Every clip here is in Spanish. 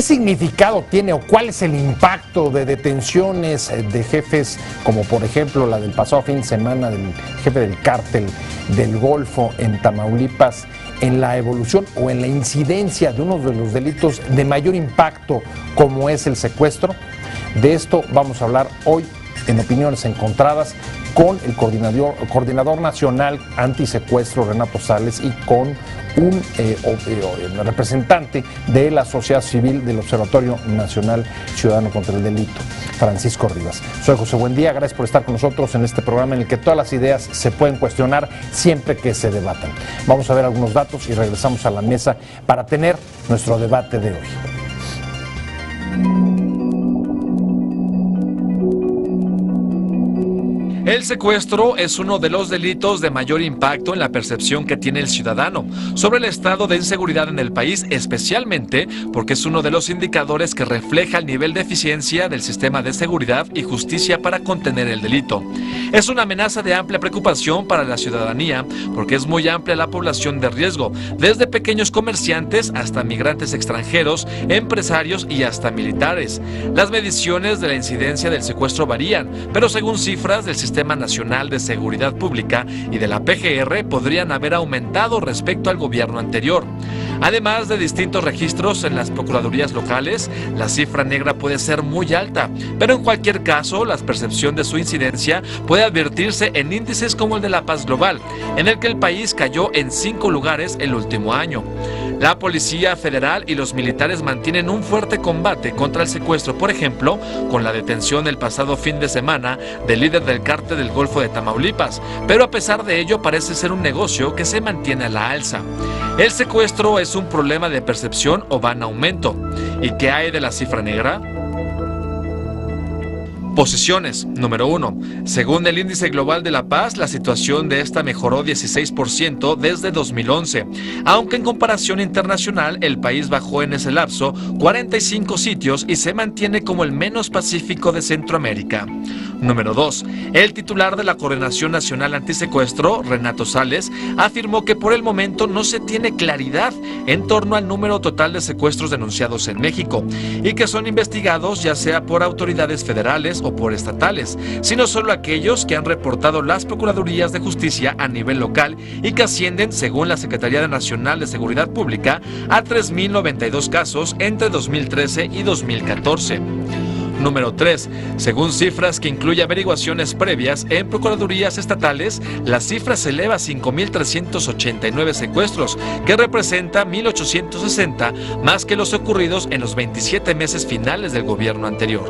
¿Qué significado tiene o cuál es el impacto de detenciones de jefes como por ejemplo la del pasado fin de semana del jefe del cártel del Golfo en Tamaulipas en la evolución o en la incidencia de uno de los delitos de mayor impacto como es el secuestro? De esto vamos a hablar hoy en Opiniones Encontradas con el coordinador nacional antisecuestro Renato Sales y con un representante de la sociedad civil del Observatorio Nacional Ciudadano contra el Delito, Francisco Rivas. Soy José Buendía, gracias por estar con nosotros en este programa en el que todas las ideas se pueden cuestionar siempre que se debatan. Vamos a ver algunos datos y regresamos a la mesa para tener nuestro debate de hoy. El secuestro es uno de los delitos de mayor impacto en la percepción que tiene el ciudadano sobre el estado de inseguridad en el país, especialmente porque es uno de los indicadores que refleja el nivel de eficiencia del sistema de seguridad y justicia para contener el delito. Es una amenaza de amplia preocupación para la ciudadanía porque es muy amplia la población de riesgo, desde pequeños comerciantes hasta migrantes extranjeros, empresarios y hasta militares. Las mediciones de la incidencia del secuestro varían, pero según cifras del Sistema Nacional de Seguridad Pública y de la PGR podrían haber aumentado respecto al gobierno anterior. Además de distintos registros en las procuradurías locales, la cifra negra puede ser muy alta, pero en cualquier caso, la percepción de su incidencia puede advertirse en índices como el de la Paz Global, en el que el país cayó en 5 lugares el último año. La Policía Federal y los militares mantienen un fuerte combate contra el secuestro, por ejemplo, con la detención el pasado fin de semana del líder del cártel del Golfo de Tamaulipas, pero a pesar de ello parece ser un negocio que se mantiene a la alza. ¿El secuestro es un problema de percepción o va en aumento? ¿Y qué hay de la cifra negra? Posiciones. Número 1. Según el Índice Global de la Paz, la situación de esta mejoró 16% desde 2011, aunque en comparación internacional el país bajó en ese lapso 45 sitios y se mantiene como el menos pacífico de Centroamérica. Número 2. El titular de la Coordinación Nacional Antisecuestro, Renato Sales, afirmó que por el momento no se tiene claridad en torno al número total de secuestros denunciados en México y que son investigados ya sea por autoridades federales o por estatales, sino solo aquellos que han reportado las Procuradurías de Justicia a nivel local y que ascienden, según la Secretaría Nacional de Seguridad Pública, a 3.092 casos entre 2013 y 2014. Número 3. Según cifras que incluye averiguaciones previas en procuradurías estatales, la cifra se eleva a 5.389 secuestros, que representa 1.860 más que los ocurridos en los 27 meses finales del gobierno anterior.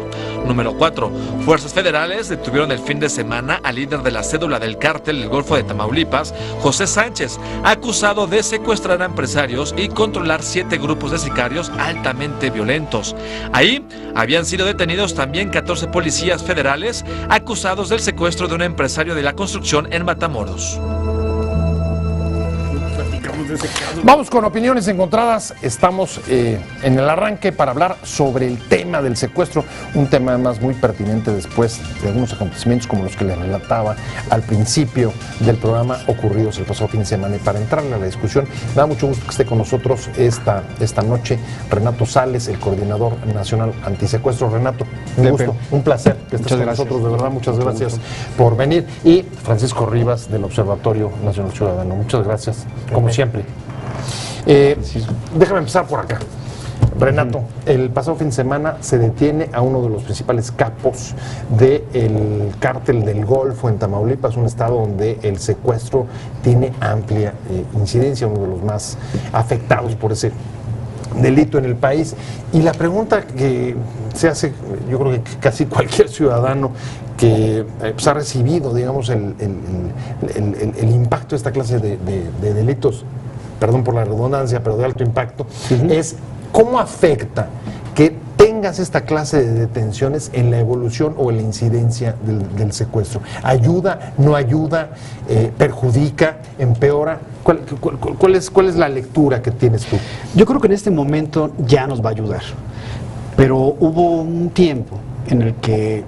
Número 4. Fuerzas federales detuvieron el fin de semana al líder de la cédula del cártel del Golfo de Tamaulipas, José Sánchez, acusado de secuestrar a empresarios y controlar 7 grupos de sicarios altamente violentos. Ahí habían sido detenidos también 14 policías federales acusados del secuestro de un empresario de la construcción en Matamoros. Vamos con Opiniones Encontradas. Estamos en el arranque para hablar sobre el tema del secuestro, un tema además muy pertinente después de algunos acontecimientos como los que les relataba al principio del programa ocurridos el pasado fin de semana. Y para entrar en la discusión, me da mucho gusto que esté con nosotros esta noche Renato Sales, el coordinador nacional antisecuestro. Renato, un gusto, un placer que estés con nosotros, de verdad, muchas gracias por venir. Y Francisco Rivas, del Observatorio Nacional Ciudadano, muchas gracias, como siempre. Déjame empezar por acá. Renato, el pasado fin de semana se detiene a uno de los principales capos del cártel del Golfo en Tamaulipas, un estado donde el secuestro tiene amplia incidencia, uno de los más afectados por ese delito en el país. Y la pregunta que se hace, yo creo que casi cualquier ciudadano que pues, ha recibido, digamos, el impacto de esta clase de delitos, perdón por la redundancia, pero de alto impacto, es cómo afecta que tengas esta clase de detenciones en la evolución o en la incidencia del secuestro. ¿Ayuda, no ayuda, perjudica, empeora? ¿Cuál es la lectura que tienes tú? Yo creo que en este momento ya nos va a ayudar, pero hubo un tiempo en el que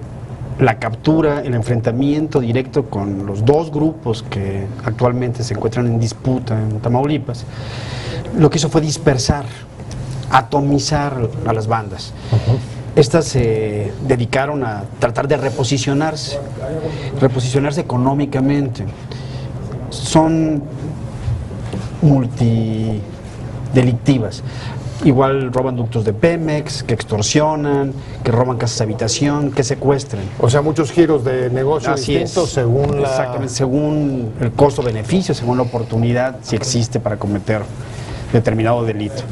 la captura, el enfrentamiento directo con los dos grupos que actualmente se encuentran en disputa en Tamaulipas, lo que hizo fue dispersar atomizar a las bandas. Estas se dedicaron a tratar de reposicionarse económicamente. Son multidelictivas. Igual roban ductos de Pemex, que extorsionan, que roban casas de habitación, que secuestran. O sea, muchos giros de negocio Así distintos es. según la... Exactamente, según el costo-beneficio, según la oportunidad, si existe para cometer determinado delito.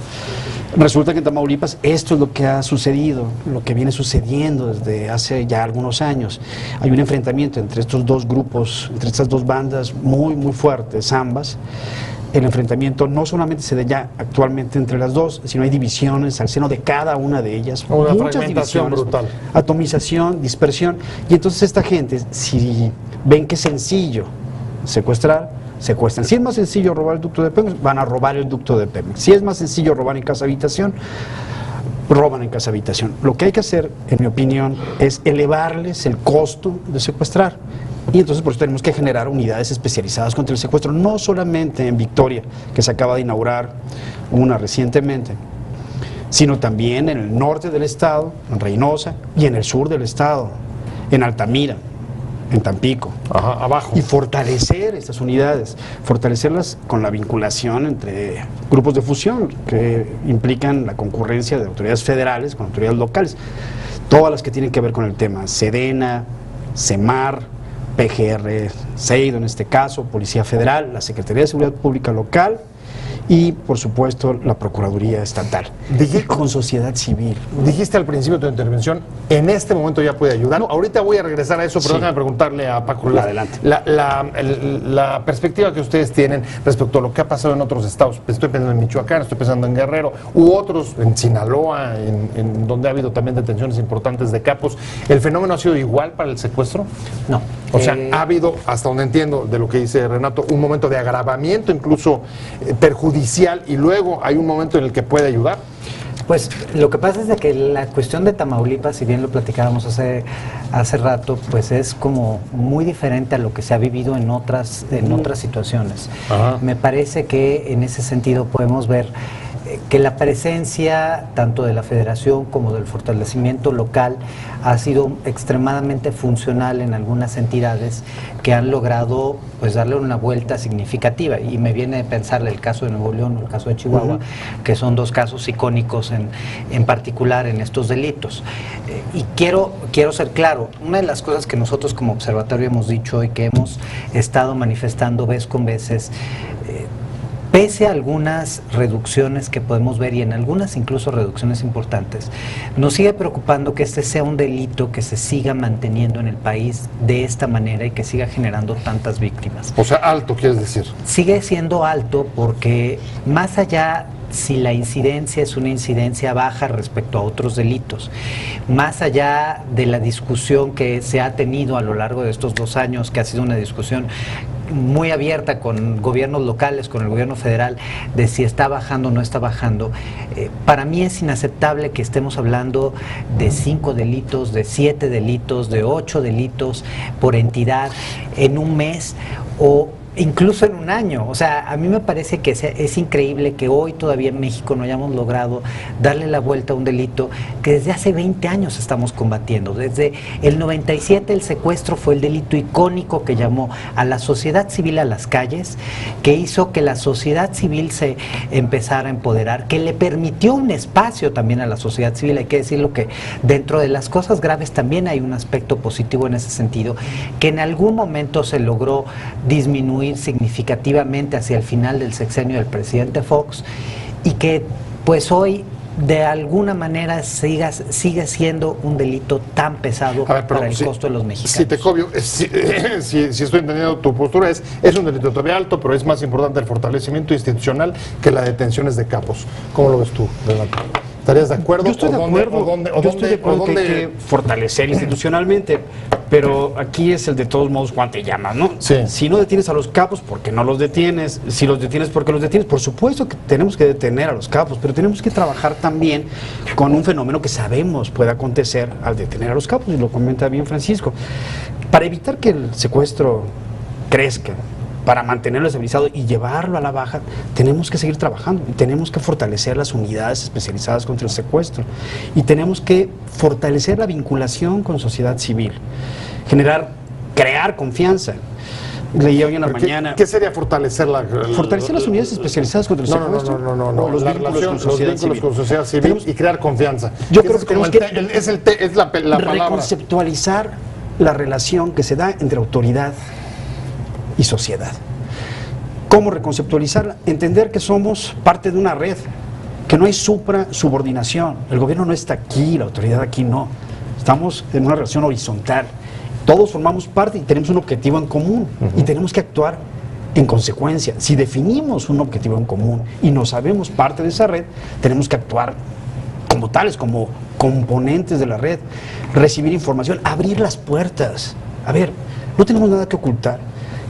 Resulta que en Tamaulipas esto es lo que ha sucedido, lo que viene sucediendo desde hace ya algunos años. Hay un enfrentamiento entre estos dos grupos, entre estas dos bandas muy fuertes, ambas. El enfrentamiento no solamente se da ya actualmente entre las dos, sino hay divisiones al seno de cada una de ellas. Una muchas fragmentación divisiones, brutal. atomización, dispersión. Y entonces esta gente, si ven que es sencillo secuestran. Si es más sencillo robar el ducto de Pemex, van a robar el ducto de Pemex. Si es más sencillo robar en casa habitación, roban en casa habitación. Lo que hay que hacer, en mi opinión, es elevarles el costo de secuestrar. Y entonces por eso tenemos que generar unidades especializadas contra el secuestro, no solamente en Victoria, que se acaba de inaugurar una recientemente, sino también en el norte del estado, en Reynosa, y en el sur del estado, en Altamira, en Tampico. Ajá, abajo. Y fortalecer estas unidades, fortalecerlas con la vinculación entre grupos de fusión que implican la concurrencia de autoridades federales con autoridades locales, todas las que tienen que ver con el tema, Sedena, Semar, PGR, SEIDO en este caso, Policía Federal, la Secretaría de Seguridad Pública Local y, por supuesto, la Procuraduría Estatal. Y con sociedad civil. Dijiste al principio de tu intervención, en este momento ya puede ayudar. No, ahorita voy a regresar a eso, pero déjame preguntarle a Paco. Adelante. La perspectiva que ustedes tienen respecto a lo que ha pasado en otros estados. Estoy pensando en Michoacán, estoy pensando en Guerrero, u otros, en Sinaloa, en donde ha habido también detenciones importantes de capos. ¿El fenómeno ha sido igual para el secuestro? No. O sea, ha habido, hasta donde entiendo de lo que dice Renato, un momento de agravamiento incluso perjudicial y luego hay un momento en el que puede ayudar. Pues lo que pasa es de que la cuestión de Tamaulipas, si bien lo platicábamos hace rato, pues es como muy diferente a lo que se ha vivido en otras situaciones. Ajá. Me parece que en ese sentido podemos ver que la presencia tanto de la federación como del fortalecimiento local ha sido extremadamente funcional en algunas entidades que han logrado pues darle una vuelta significativa, y me viene a pensar el caso de Nuevo León o el caso de Chihuahua, que son dos casos icónicos en particular en estos delitos. Y quiero ser claro, una de las cosas que nosotros como observatorio hemos dicho y que hemos estado manifestando vez con vez es pese a algunas reducciones que podemos ver, y en algunas incluso reducciones importantes, nos sigue preocupando que este sea un delito que se siga manteniendo en el país de esta manera y que siga generando tantas víctimas. O sea, alto, quieres decir. Sigue siendo alto porque más allá si la incidencia es una incidencia baja respecto a otros delitos, más allá de la discusión que se ha tenido a lo largo de estos 2 años, que ha sido una discusión muy abierta con gobiernos locales, con el gobierno federal, de si está bajando o no está bajando, para mí es inaceptable que estemos hablando de 5 delitos, de 7 delitos, de 8 delitos por entidad en un mes o incluso en un año. O sea, a mí me parece que es increíble que hoy todavía en México no hayamos logrado darle la vuelta a un delito que desde hace 20 años estamos combatiendo. Desde el 97 el secuestro fue el delito icónico que llamó a la sociedad civil a las calles, que hizo que la sociedad civil se empezara a empoderar, que le permitió un espacio también a la sociedad civil. Hay que decirlo que dentro de las cosas graves también hay un aspecto positivo en ese sentido, que en algún momento se logró disminuir significativamente hacia el final del sexenio del presidente Fox, y que pues hoy de alguna manera sigue siendo un delito tan pesado para el costo de los mexicanos. Si te copio, si estoy entendiendo tu postura, es un delito todavía alto, pero es más importante el fortalecimiento institucional que las detenciones de capos. ¿Cómo lo ves tú, Renato? ¿Estarías de acuerdo? Yo estoy de acuerdo que hay que fortalecer institucionalmente, pero aquí es el de todos modos Juan te llama, ¿no? Sí. Si no detienes a los capos, ¿por qué no los detienes? Si los detienes, ¿por qué los detienes? Por supuesto que tenemos que detener a los capos, pero tenemos que trabajar también con un fenómeno que sabemos puede acontecer al detener a los capos, y lo comenta bien Francisco. Para evitar que el secuestro crezca para mantenerlo estabilizado y llevarlo a la baja, tenemos que seguir trabajando y tenemos que fortalecer las unidades especializadas contra el secuestro y tenemos que fortalecer la vinculación con sociedad civil, crear confianza. Leía hoy en la mañana. ¿Qué sería fortalecer fortalecer las unidades especializadas contra el secuestro? No, los vínculos con sociedad civil. Y crear confianza. Yo creo que tenemos que es la palabra. Reconceptualizar la relación que se da entre autoridad y sociedad. ¿Cómo reconceptualizarla? Entender que somos parte de una red, que no hay subordinación. El gobierno no está aquí, la autoridad aquí no. Estamos en una relación horizontal. Todos formamos parte y tenemos un objetivo en común y tenemos que actuar en consecuencia. Si definimos un objetivo en común y no sabemos parte de esa red, tenemos que actuar como tales, como componentes de la red, recibir información, abrir las puertas. A ver, no tenemos nada que ocultar.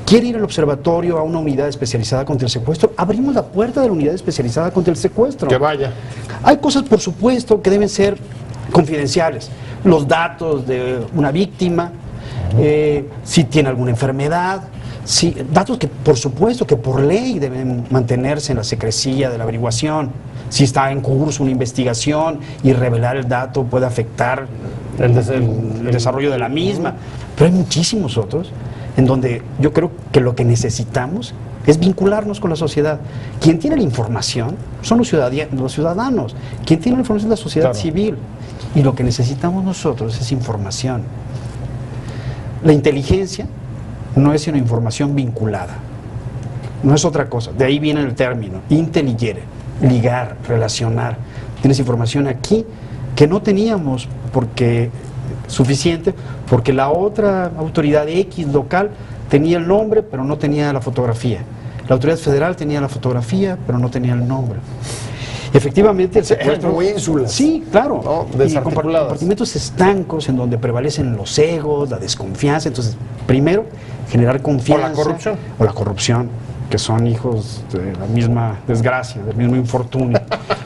¿Quiere ir al observatorio a una unidad especializada contra el secuestro? Abrimos la puerta de la unidad especializada contra el secuestro. Que vaya. Hay cosas, por supuesto, que deben ser confidenciales. Los datos de una víctima, si tiene alguna enfermedad, datos que por supuesto que por ley deben mantenerse en la secrecía de la averiguación. Si está en curso una investigación y revelar el dato puede afectar el desarrollo de la misma. Pero hay muchísimos otros en donde yo creo que lo que necesitamos es vincularnos con la sociedad. Quien tiene la información son los ciudadanos. Quien tiene la información es la sociedad civil. Y lo que necesitamos nosotros es información. La inteligencia no es sino información vinculada, no es otra cosa. De ahí viene el término, intelligere, ligar, relacionar. Tienes información aquí que no teníamos suficiente, porque la otra autoridad X local tenía el nombre, pero no tenía la fotografía. La autoridad federal tenía la fotografía, pero no tenía el nombre. Efectivamente, el secuestro... Como ínsulas. Sí, claro. ¿No? Desarticuladas. Compartimentos estancos en donde prevalecen los egos, la desconfianza. Entonces, primero, generar confianza. O la corrupción. O la corrupción, que son hijos de la misma desgracia, del mismo infortunio.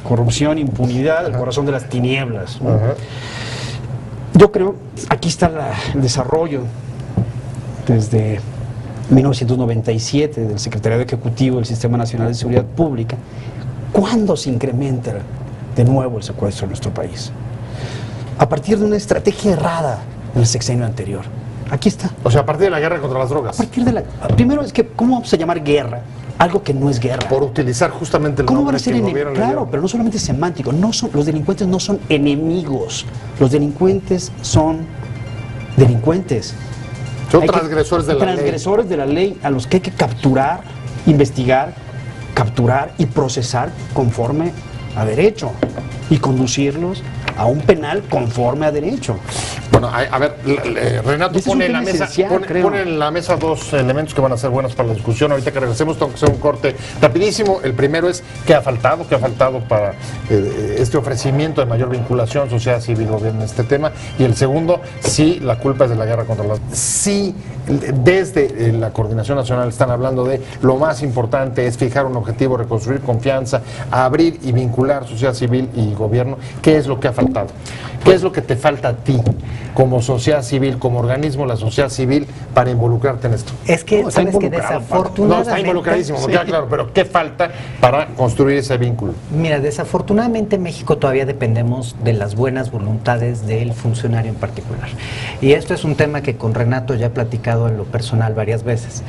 Corrupción, impunidad, el corazón de las tinieblas, ¿no? Yo creo, aquí está el desarrollo desde 1997 del Secretariado Ejecutivo del Sistema Nacional de Seguridad Pública. ¿Cuándo se incrementa de nuevo el secuestro en nuestro país? A partir de una estrategia errada en el sexenio anterior. Aquí está. O sea, a partir de la guerra contra las drogas. Primero es que, ¿cómo vamos a llamar guerra algo que no es guerra? Por utilizar justamente el ¿Cómo nombre van a ser que el gobierno le dio. Claro, pero no solamente semántico. Los delincuentes no son enemigos. Los delincuentes son delincuentes. Son transgresores de la ley. Transgresores de la ley a los que hay que capturar, investigar, capturar y procesar conforme a derecho y conducirlos a un penal conforme a derecho. Bueno, a ver, Renato pone en la mesa, pone en la mesa dos elementos que van a ser buenos para la discusión. Ahorita que regresemos tengo que hacer un corte rapidísimo. El primero es ¿qué ha faltado para este ofrecimiento de mayor vinculación sociedad civil gobierno en este tema? Y el segundo, si la culpa es de la guerra contra las... Sí, desde la Coordinación Nacional están hablando de lo más importante es fijar un objetivo, reconstruir confianza, abrir y vincular sociedad civil y gobierno. ¿Qué es lo que ha faltado? ¿Qué es lo que te falta a ti como sociedad civil, como organismo, la sociedad civil, para involucrarte en esto? Es que, ¿sabes que desafortunadamente... No, está involucradísimo, sí. Claro, pero ¿qué falta para construir ese vínculo? Mira, desafortunadamente en México todavía dependemos de las buenas voluntades del funcionario en particular. Y esto es un tema que con Renato ya he platicado en lo personal varias veces.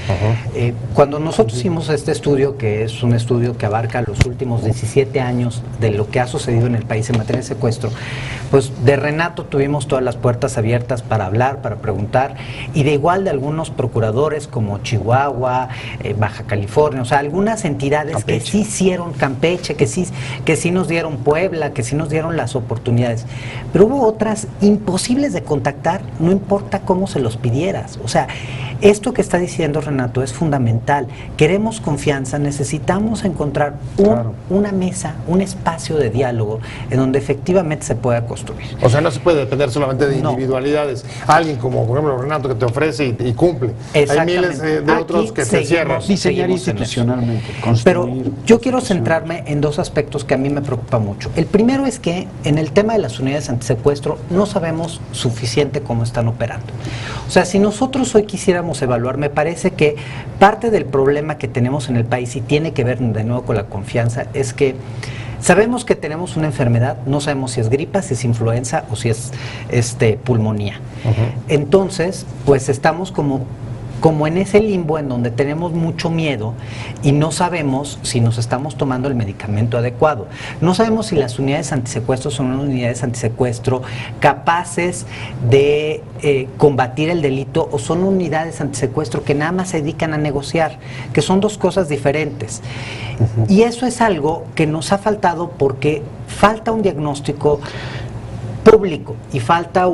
Cuando nosotros hicimos este estudio, que es un estudio que abarca los últimos 17 años de lo que ha sucedido en el país en materia de secuestro, pues de Renato tuvimos todas las puertas abiertas para hablar, para preguntar, y de igual de algunos procuradores como Chihuahua, Baja California, o sea, algunas entidades Campeche, que sí hicieron Campeche, que sí nos dieron Puebla, que sí nos dieron las oportunidades, pero hubo otras imposibles de contactar, no importa cómo se los pidieras. O sea, esto que está diciendo Renato es fundamental. Queremos confianza, necesitamos encontrar una mesa, un espacio de diálogo en donde efectivamente se pueda construir. O sea, no se puede depender solamente de individualidades. Alguien como, por ejemplo, Renato, que te ofrece y cumple. Hay miles de otros que se cierran. Diseñar institucionalmente. Pero yo quiero centrarme en dos aspectos que a mí me preocupa mucho. El primero es que en el tema de las unidades antisecuestro no sabemos suficiente cómo están operando. O sea, si nosotros hoy quisiéramos pudiéramos evaluar, me parece que parte del problema que tenemos en el país, y tiene que ver de nuevo con la confianza, es que sabemos que tenemos una enfermedad, no sabemos si es gripa, si es influenza o si es pulmonía. Entonces, pues estamos como en ese limbo en donde tenemos mucho miedo y no sabemos si nos estamos tomando el medicamento adecuado. No sabemos si las unidades antisecuestro son unas unidades antisecuestro capaces de combatir el delito, o son unidades antisecuestro que nada más se dedican a negociar, que son dos cosas diferentes. Y eso es algo que nos ha faltado porque falta un diagnóstico público y falta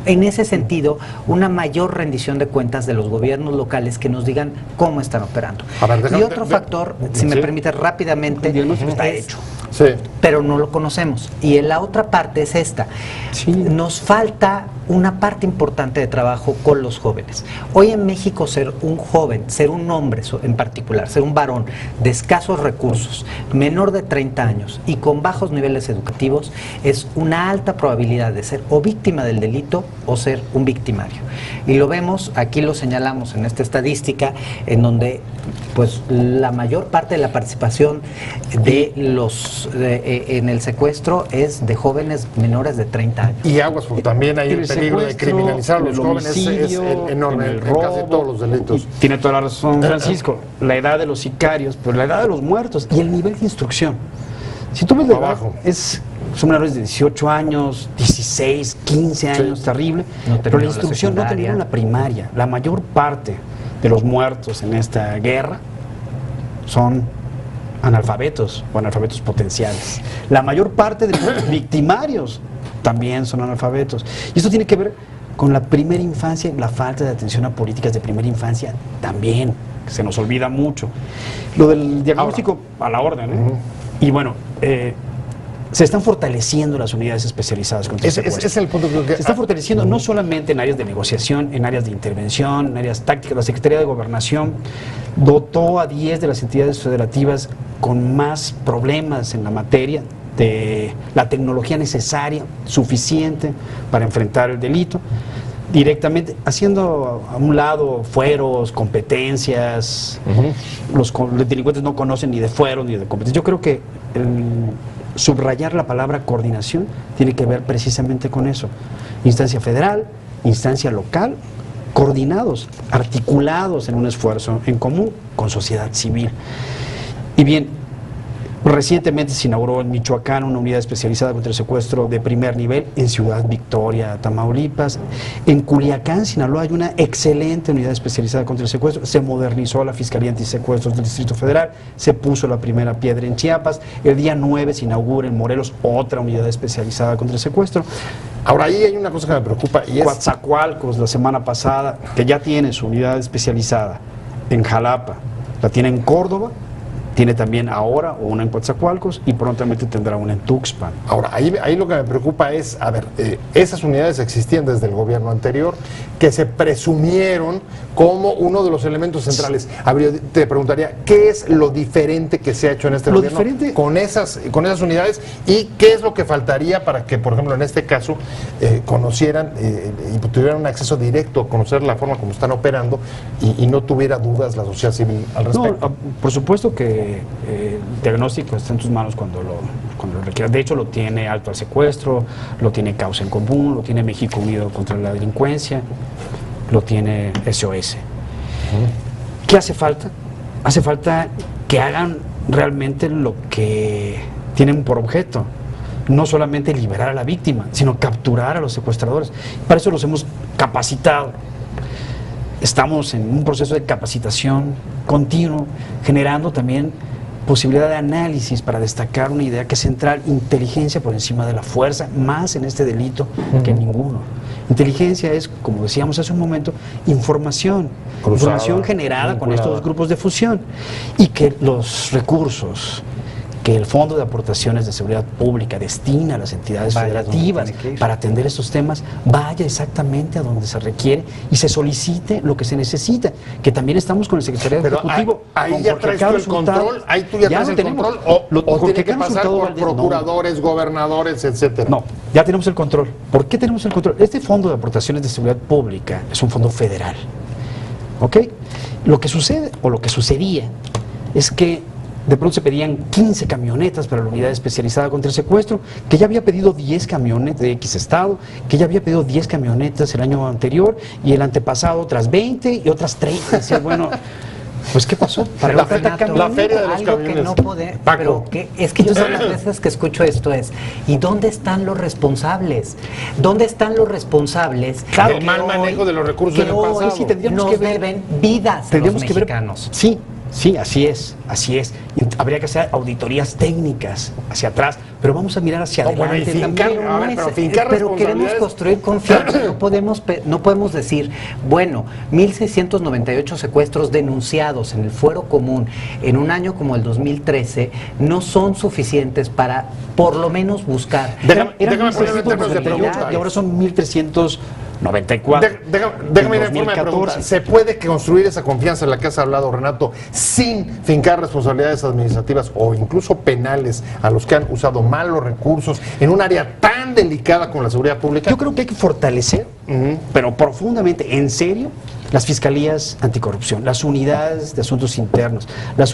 en ese sentido, una mayor rendición de cuentas de los gobiernos locales que nos digan cómo están operando. Y otro factor, si me permite rápidamente, el diagnóstico está hecho. Sí. Pero no lo conocemos. Y la otra parte es esta. Sí. Nos falta una parte importante de trabajo con los jóvenes. Hoy en México ser un joven, ser un hombre en particular, ser un varón de escasos recursos, menor de 30 años y con bajos niveles educativos, es una alta probabilidad de ser o víctima del delito o ser un victimario. Y lo vemos, aquí lo señalamos en esta estadística, en donde pues la mayor parte de la participación de en el secuestro es de jóvenes menores de 30 años. Y aguas, porque también hay el peligro de criminalizar a los jóvenes, es enorme en casi todos los delitos. Tiene toda la razón, Francisco. La edad de los sicarios, pero la edad de los muertos y el nivel de instrucción. Si tú ves la edad, son menores de 18 años, 16, 15 años, terrible. Pero la instrucción no terminó en la primaria. La mayor parte de los muertos en esta guerra son analfabetos o analfabetos potenciales. La mayor parte de los victimarios también son analfabetos. Y esto tiene que ver con la primera infancia y la falta de atención a políticas de primera infancia también, que se nos olvida mucho. Lo del diagnóstico a la orden, ¿eh? Y bueno, se están fortaleciendo las unidades especializadas contra el secuestro. Ese es el punto que se está fortaleciendo no solamente en áreas de negociación, en áreas de intervención, en áreas tácticas. La Secretaría de Gobernación dotó a 10 de las entidades federativas con más problemas en la materia de la tecnología necesaria, suficiente para enfrentar el delito, directamente, haciendo a un lado fueros, competencias. Los delincuentes no conocen ni de fueros ni de competencias. Yo creo que subrayar la palabra coordinación tiene que ver precisamente con eso. Instancia federal, instancia local, coordinados, articulados en un esfuerzo en común con sociedad civil. Y bien, recientemente se inauguró en Michoacán una unidad especializada contra el secuestro de primer nivel en Ciudad Victoria, Tamaulipas. En Culiacán, Sinaloa, hay una excelente unidad especializada contra el secuestro. Se modernizó la Fiscalía Antisecuestros del Distrito Federal, se puso la primera piedra en Chiapas. El día 9 se inaugura en Morelos otra unidad especializada contra el secuestro. Ahora, ahí hay una cosa que me preocupa y es Coatzacoalcos, la semana pasada, que ya tiene su unidad especializada en Jalapa, la tiene en Córdoba, tiene también ahora una en Coatzacoalcos y prontamente tendrá una en Tuxpan. Ahora, ahí lo que me preocupa es, a ver, esas unidades existían desde el gobierno anterior, que se presumieron como uno de los elementos centrales. Te preguntaría, ¿qué es lo diferente que se ha hecho en este gobierno con esas unidades y qué es lo que faltaría para que, por ejemplo, en este caso, conocieran y tuvieran un acceso directo a conocer la forma como están operando y no tuviera dudas la sociedad civil al respecto? No, por supuesto que el diagnóstico está en tus manos cuando lo requieras. De hecho, lo tiene Alto al Secuestro, lo tiene Causa en Común, lo tiene México Unido contra la Delincuencia, lo tiene SOS. ¿Qué hace falta? Hace falta que hagan realmente lo que tienen por objeto. No solamente liberar a la víctima, sino capturar a los secuestradores. Para eso los hemos capacitado. Estamos en un proceso de capacitación continuo, generando también posibilidad de análisis para destacar una idea que es central: inteligencia por encima de la fuerza, más en este delito que en ninguno. Inteligencia es, como decíamos hace un momento, información generada con estos grupos de fusión, y que los recursos que el Fondo de Aportaciones de Seguridad Pública destina a las entidades federativas para atender estos temas vaya exactamente a donde se requiere y se solicite lo que se necesita, que también estamos con el Secretario Ejecutivo. Ahí ya traes tú el control, ahí tú ya traes el control, o tiene que pasar por procuradores, gobernadores, etcétera. No, ya tenemos el control. ¿Por qué tenemos el control? Este Fondo de Aportaciones de Seguridad Pública es un fondo federal. ¿Ok? Lo que sucede, o lo que sucedía, es que de pronto se pedían 15 camionetas para la unidad especializada contra el secuestro, que ya había pedido 10 camionetas de X estado, que ya había pedido 10 camionetas el año anterior, y el antepasado otras 20 y otras 30. Decía, bueno, pues ¿qué pasó? La Renato, feria de los algo camiones. que no puede, Paco. pero que es que yo todas las veces que escucho esto es, ¿y dónde están los responsables? ¿Dónde están los responsables? Claro, que el mal manejo de los recursos que del hoy pasado. Sí, tendríamos nos que ver- deben vidas a Tendríamos los que ver, mexicanos. sí, sí, así es, así es. Y habría que hacer auditorías técnicas hacia atrás, pero vamos a mirar hacia No, bueno, y adelante fincar- también. a ver, pero fincar Pero queremos responsabilidades- construir confianza. No podemos decir, bueno, 1.698 secuestros denunciados en el fuero común en un año como el 2013 no son suficientes para por lo menos buscar. Déjame Eran ponerlo en términos de 1398 pregunta. y ahora son 1394. Déjame ir En en forma de pregunta. 2014. ¿Se puede construir esa confianza en la que has hablado, Renato, sin fincar responsabilidades administrativas o incluso penales a los que han usado mal los recursos en un área tan delicada como la seguridad pública? Yo creo que hay que fortalecer, pero profundamente, en serio, las fiscalías anticorrupción, las unidades de asuntos internos, las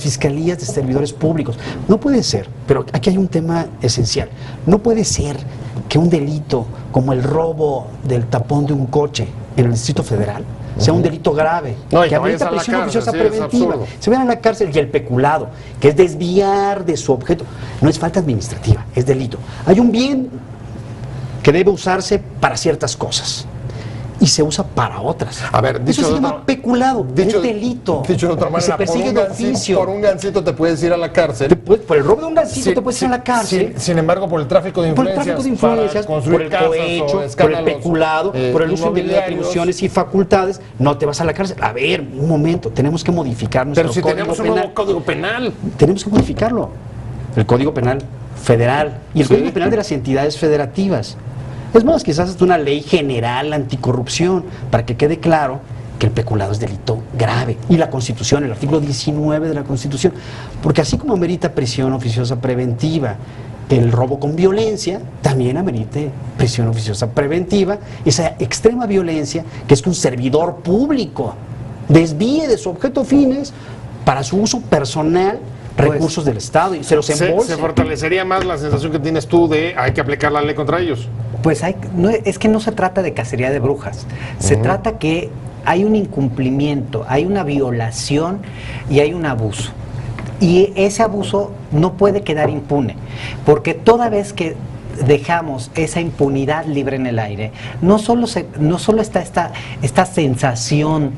fiscalías de servidores públicos. No puede ser, pero aquí hay un tema esencial. No puede ser que un delito como el robo del tapón de un coche en el Distrito Federal sea un delito grave, No, y que que vayas amerita a la prisión cárcel, oficiosa sí, es preventiva. absurdo. Se vayan a la cárcel, y el peculado, que es desviar de su objeto, no es falta administrativa, es delito. Hay un bien que debe usarse para ciertas cosas y se usa para otras. A ver, dicho eso se de llama otra- peculado, es delito. Dicho de otra Y manera, se persigue de oficio. por un gancito te puedes ir a la cárcel. Por el robo de un gancito Sí, te puedes ir a la cárcel. Sin embargo, por el tráfico de Por el influencias, tráfico de influencias, para construir por el casas o cohecho, por el escándalos, peculado, por el uso de inmobiliarios. atribuciones y facultades, no te vas a la cárcel. A ver, un momento, tenemos que modificar nuestro Pero si código tenemos un penal. nuevo código penal. Tenemos que modificarlo. El Código Penal Federal y el Sí. Código Penal de las entidades federativas. Es más, quizás hasta una ley general anticorrupción para que quede claro que el peculado es delito grave. Y la Constitución, el artículo 19 de la Constitución, porque así como amerita prisión oficiosa preventiva el robo con violencia, también amerite prisión oficiosa preventiva esa extrema violencia que es que un servidor público desvíe de su objeto fines para su uso personal recursos del Estado y se los embolse. Se fortalecería más la sensación que tienes tú de hay que aplicar la ley contra ellos. Pues es que no se trata de cacería de brujas, se trata que hay un incumplimiento, hay una violación y hay un abuso. Y ese abuso no puede quedar impune, porque toda vez que dejamos esa impunidad libre en el aire, no solo está esta sensación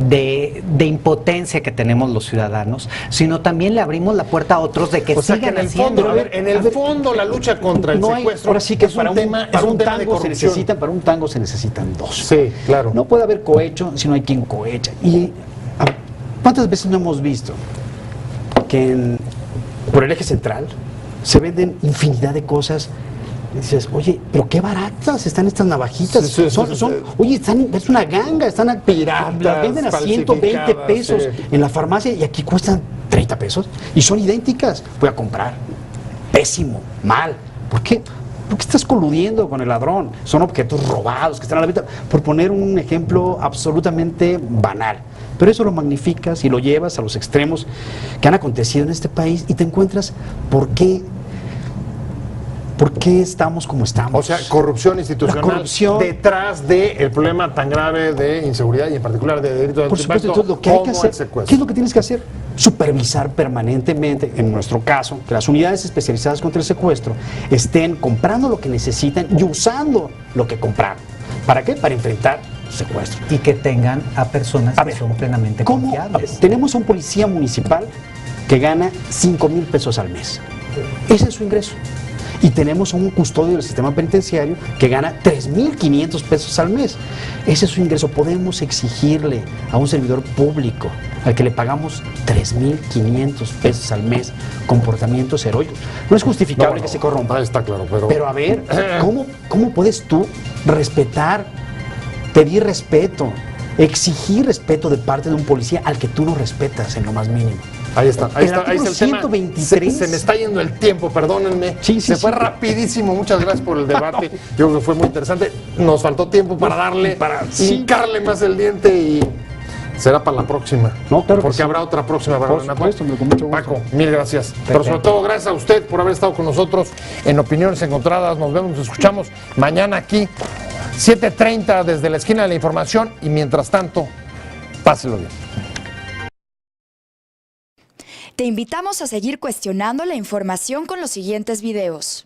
de impotencia que tenemos los ciudadanos, sino también le abrimos la puerta a otros de que O sea que sigan en el haciendo. fondo, en el fondo la lucha contra el No hay- secuestro ahora sí que es para un tema, para es un tema de tango se corrupción. necesitan, para un tango se necesitan dos. Sí, claro. No puede haber cohecho si no hay quien cohecha. Y ¿cuántas veces no hemos visto que por el eje central se venden infinidad de cosas? Y dices, oye, pero qué baratas están estas navajitas. Sí, sí, son, sí, son- sí. Oye, es una ganga, están a Piratas, las venden a 120 falsificadas, pesos sí. en la farmacia y aquí cuestan 30 pesos y son idénticas. Voy a comprar. Pésimo, mal. ¿Por qué? Porque estás coludiendo con el ladrón. Son objetos robados que están a la venta. Por poner un ejemplo absolutamente banal. Pero eso lo magnificas y lo llevas a los extremos que han acontecido en este país y te encuentras por qué estamos como estamos. O sea, corrupción institucional La corrupción. detrás del problema tan grave de inseguridad y en particular de delitos Por de supuesto, impacto entonces lo que hay que como hacer, el secuestro. ¿qué es lo que tienes que hacer? Supervisar permanentemente, en nuestro caso, que las unidades especializadas contra el secuestro estén comprando lo que necesitan y usando lo que compraron. ¿Para qué? Para enfrentar secuestros. Y que tengan a personas A que ver, son plenamente ¿cómo? confiables. Tenemos a un policía municipal que gana 5,000 pesos al mes. Ese es su ingreso. Y tenemos a un custodio del sistema penitenciario que gana 3,500 pesos al mes. Ese es su ingreso. Podemos exigirle a un servidor público al que le pagamos 3,500 pesos al mes comportamientos heroicos. No es justificable que se corrompa. Está claro, Pero a ver, ¿cómo puedes tú respetar, pedir respeto, exigir respeto de parte de un policía al que tú no respetas en lo más mínimo? Ahí está, ahí El está, ahí está el tema. 123. Se me está yendo el tiempo, perdónenme. Sí, sí, se fue sí. rapidísimo, muchas gracias por el debate. Yo creo que fue muy interesante. Nos faltó tiempo para darle, para hincarle más el diente y será para la próxima. No, claro que porque sí. habrá otra próxima, ¿verdad, Por Renato? supuesto, hombre, con mucho gusto. Paco, mil gracias. Pero sobre todo, gracias a usted por haber estado con nosotros en Opiniones Encontradas. Nos vemos, nos escuchamos mañana aquí, 7:30 desde la esquina de la información. Y mientras tanto, páselo bien. Te invitamos a seguir cuestionando la información con los siguientes videos.